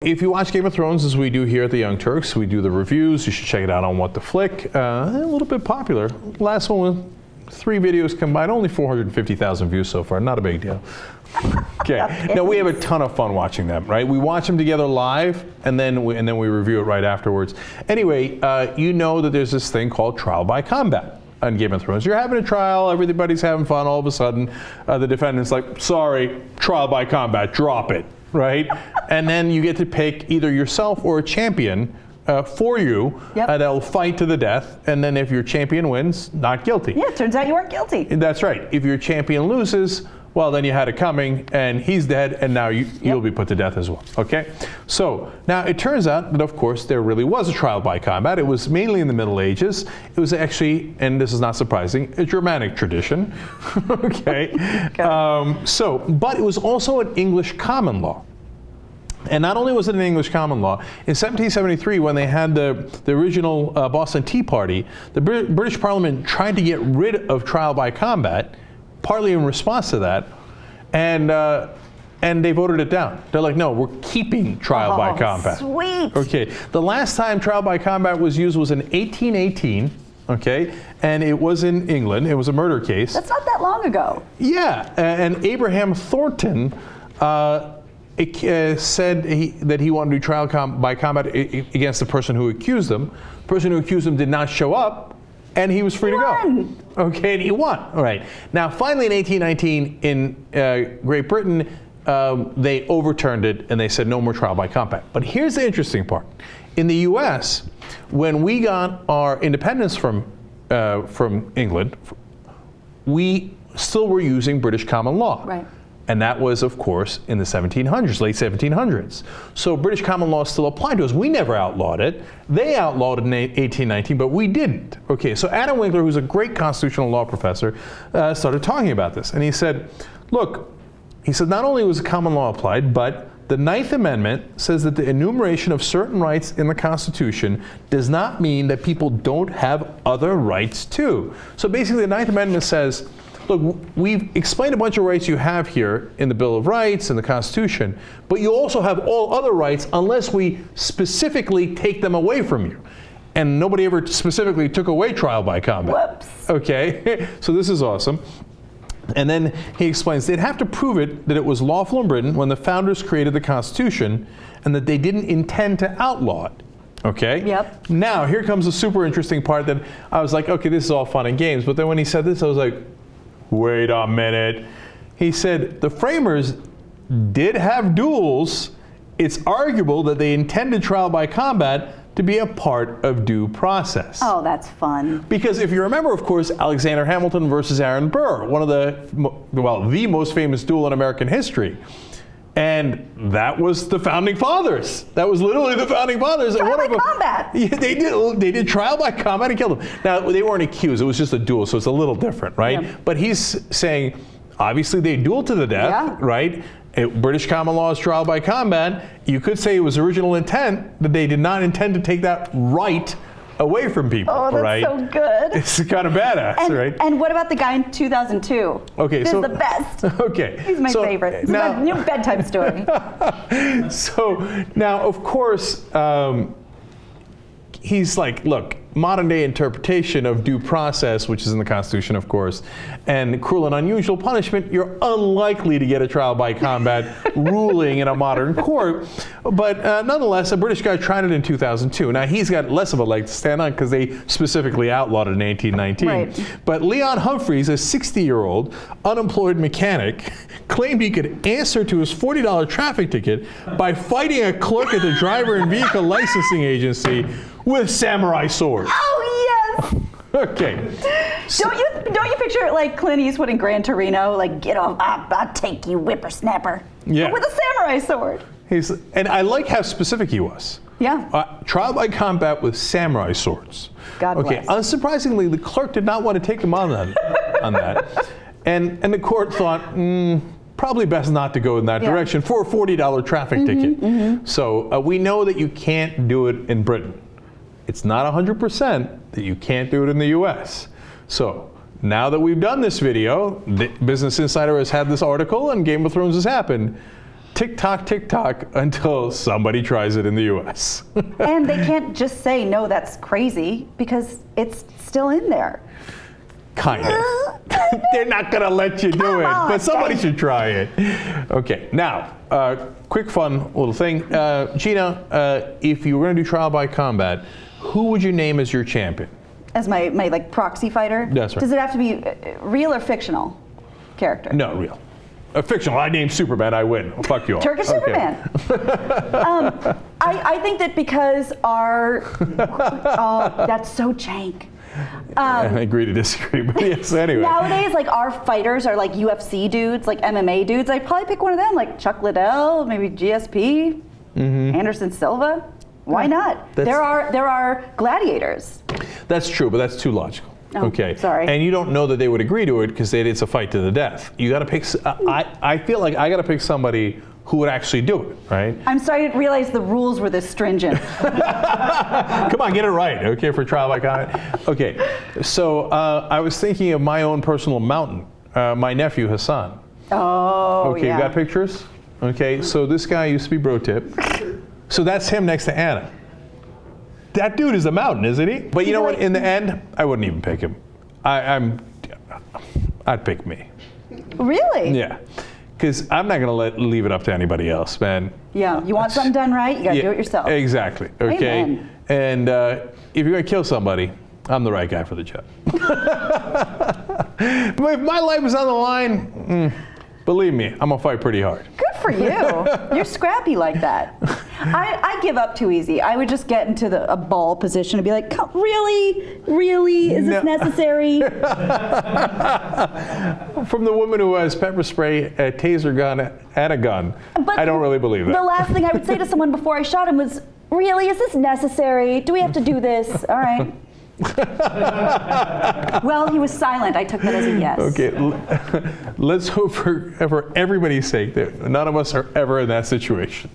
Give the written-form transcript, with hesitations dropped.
if you watch Game of Thrones, as we do here at the Young Turks, we do the reviews. You should check it out on What the Flick. A little bit popular. Last one was 3 videos combined, only 450,000 views so far. Not a big deal. Okay. Now we have a ton of fun watching them, right? We watch them together live, and then we review it right afterwards. Anyway, you know that there's this thing called trial by combat on Game of Thrones. You're having a trial, everybody's having fun. All of a sudden, the defendant's like, "Sorry, trial by combat, drop it," right? And then you get to pick either yourself or a champion for you that'll fight to the death, and then if your champion wins, not guilty. Yeah, it turns out you weren't guilty. That's right. If your champion loses, well, then you had it coming, and he's dead, and now you'll be put to death as well. Okay? So now it turns out that, of course, there really was a trial by combat. It was mainly in the Middle Ages. It was actually, and this is not surprising, a Germanic tradition. Okay? But it was also an English common law. And not only was it an English common law, in 1773, when they had the original Boston Tea Party, the British Parliament tried to get rid of trial by combat, partly in response to that, and they voted it down. They're like, no, we're keeping trial by combat. Sweet. Okay. The last time trial by combat was used was in 1818. Okay, and it was in England. It was a murder case. That's not that long ago. Yeah, and Abraham Thornton said that he wanted to do trial by combat against the person who accused him. The person who accused him did not show up, and he was free to go. Okay, and he won. All right. Now, finally, in 1819, in Great Britain, they overturned it, and they said no more trial by combat. But here's the interesting part. In the U.S., when we got our independence from England, we still were using British common law. Right. And that was, of course, in the 1700s, late 1700s. So British common law still applied to us. We never outlawed it. They outlawed it in 1819, but we didn't. Okay, so Adam Winkler, who's a great constitutional law professor, started talking about this. And he said, look, he said, not only was common law applied, but the 9th Amendment says that the enumeration of certain rights in the Constitution does not mean that people don't have other rights too. So basically, the 9th Amendment says, look, we've explained a bunch of rights you have here in the Bill of Rights and the Constitution, but you also have all other rights unless we specifically take them away from you. And nobody ever specifically took away trial by combat. Whoops. Okay, so this is awesome. And then he explains they'd have to prove it that it was lawful in Britain when the founders created the Constitution and that they didn't intend to outlaw it. Okay? Yep. Now, here comes the super interesting part that I was like, okay, this is all fun and games. But then when he said this, I was like, wait a minute. He said the framers did have duels. It's arguable that they intended trial by combat to be a part of due process. Oh, that's fun. Because if you remember, of course, Alexander Hamilton versus Aaron Burr, one of the most famous duel in American history. And that was the founding fathers. That was literally the founding fathers. Trial by combat. Yeah, they did trial by combat and killed them. Now, they weren't accused. It was just a duel, so it's a little different, right? Yeah. But he's saying, obviously, they dueled to the death, right? British common law is trial by combat. You could say it was original intent that they did not intend to take that right away from people, oh, that's right? so good. It's kind of badass, right? And what about the guy in 2002? Okay, this so is the best. Okay, he's my favorite. It's my new bedtime story. So now, of course, he's like, look, modern day interpretation of due process, which is in the Constitution, of course, and cruel and unusual punishment, you're unlikely to get a trial by combat ruling in a modern court. But nonetheless, a British guy tried it in 2002. Now, he's got less of a leg to stand on because they specifically outlawed it in 1819. Right. But Leon Humphreys, a 60-year-old unemployed mechanic, claimed he could answer to his $40 traffic ticket by fighting a clerk at the Driver and Vehicle Licensing Agency with samurai swords. Oh, yes! Okay. Don't you picture like Clint Eastwood in Gran Torino, like, get off, I'll take you, whippersnapper. Yeah. But with a samurai sword. And I like how specific he was. Yeah. Trial by combat with samurai swords. God bless. Unsurprisingly, the clerk did not want to take him on that. And the court thought, probably best not to go in that direction for a $40 traffic ticket. Mm-hmm. So we know that you can't do it in Britain. It's not 100% that you can't do it in the US. So now that we've done this video, the Business Insider has had this article and Game of Thrones has happened. tick tock until somebody tries it in the U.S. And they can't just say, no, that's crazy, because it's still in there. Kind of. They're not going to let you do it, but somebody should try it. Okay, now, quick fun little thing. Gina, if you were going to do trial by combat, who would you name as your champion? As my like proxy fighter? That's right. Does it have to be real or fictional character? No, real. Fictional. I named Superman, I win. Well, fuck you all. Turkish Superman. I think that because our, oh, that's so jank. I agree to disagree, but yes, anyway. Nowadays, like our fighters are like UFC dudes, like MMA dudes. I'd probably pick one of them, like Chuck Liddell, maybe GSP, Anderson Silva. Why not? There are gladiators. That's true, but that's too logical. Oh, okay. sorry. And you don't know that they would agree to it because it's a fight to the death. You got to pick. I feel like I got to pick somebody who would actually do it, right? I'm sorry, I didn't realize the rules were this stringent. Come on, get it right, okay, for trial by combat. Okay, so I was thinking of my own personal mountain, my nephew Hassan. Oh, okay, yeah. you got pictures? Okay, so this guy used to be bro tip. So that's him next to Anna. That dude is a mountain, isn't he? But you know what? In the end, I wouldn't even pick him. I'd pick me. Really? Yeah, because I'm not gonna leave it up to anybody else, man. Yeah. You want something done right? You gotta do it yourself. Exactly. Okay. Amen. And if you're gonna kill somebody, I'm the right guy for the job. But if my life is on the line, believe me, I'm gonna fight pretty hard. Good for you. You're scrappy like that. I give up too easy. I would just get into a ball position and be like, really? Really? Is this necessary? From the woman who has pepper spray, a taser gun, and a gun, But I don't really believe that. The last thing I would say to someone before I shot him was, really? Is this necessary? Do we have to do this? All right. Well, he was silent. I took that as a yes. Okay, let's hope for everybody's sake that none of us are ever in that situation.